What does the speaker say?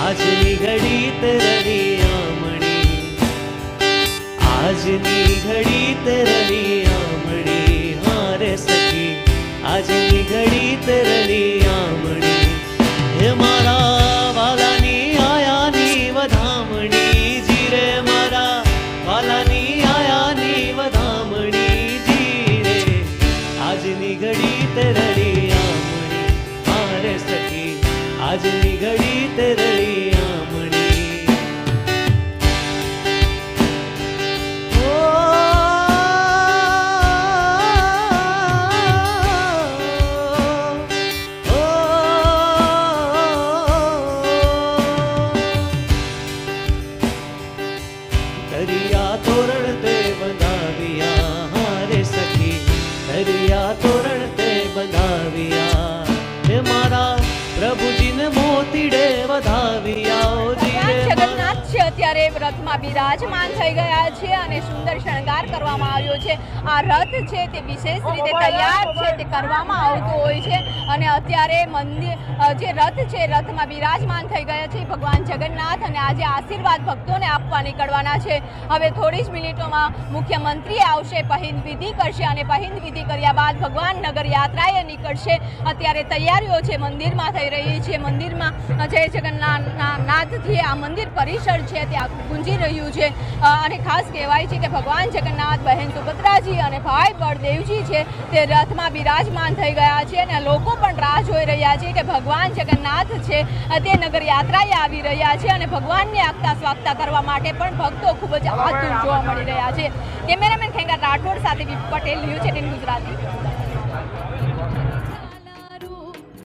આજની ઘડી તરરી આમણી, આજની ઘડી તરરી આમણી, હારે સખી આજની ઘડી તરરી આમણી, હે મારા વાલાની આયાની વધામણી, જીરે મારા વાલાની આયાની વધામણી, જીરે આજની ઘડી તરરી આમણી, હારે સખી આજની ઘડી તરરી આમણી. ઓ દરિયા તોરણ તે બંધાવ્યા, હારે સખી દરિયા તોરણ તે બંધાવ્યા, હે મારા પ્રભુજીને મોતીડે વધાવ્યા. ભગવાન જગન્નાથ છે અત્યારે રથમાં બિરાજમાન થઈ ગયા છે અને સુંદર શણગાર કરવામાં આવ્યો છે. આ રથ છે તે વિશેષ રીતે તૈયાર છે તે કરવામાં આવતું હોય છે અને અત્યારે મંદિર જે રથ છે રથમાં બિરાજમાન થઈ ગયા છે ભગવાન જગન્નાથ અને આજે આશીર્વાદ ભક્તોને આપવા નીકળવાના છે. હવે થોડી જ મિનિટોમાં મુખ્યમંત્રી આવશે, પહિંદ વિધિ કરશે અને પહિંદ વિધિ કર્યા બાદ ભગવાન નગર યાત્રાએ નીકળશે. અત્યારે તૈયારીઓ છે મંદિરમાં થઈ રહી છે. મંદિરમાં જય જગન્નાથથી આ મંદિર પરિસર છે ત્યાં ગુંજી રહ્યું છે અને ખાસ કહેવાય છે કે ભગવાન જગન્નાથ, બહેન સુભદ્રાજી અને ભાઈ બળદેવજી છે તે રથમાં બિરાજમાન થઈ ગયા છે અને લોકો પણ રાહ જોઈ રહ્યા છે કે ભગવાન જગન્નાથ છે તે નગર યાત્રાએ આવી રહ્યા છે અને ભગવાનને આગતા સ્વાગતા કરવા માટે પણ ભક્તો ખૂબ જ આતુર જોવા મળી રહ્યા છે. કેમેરામેન ખેંગાર રાઠોડ સાથે પટેલ, ન્યૂઝ 18 ગુજરાતી.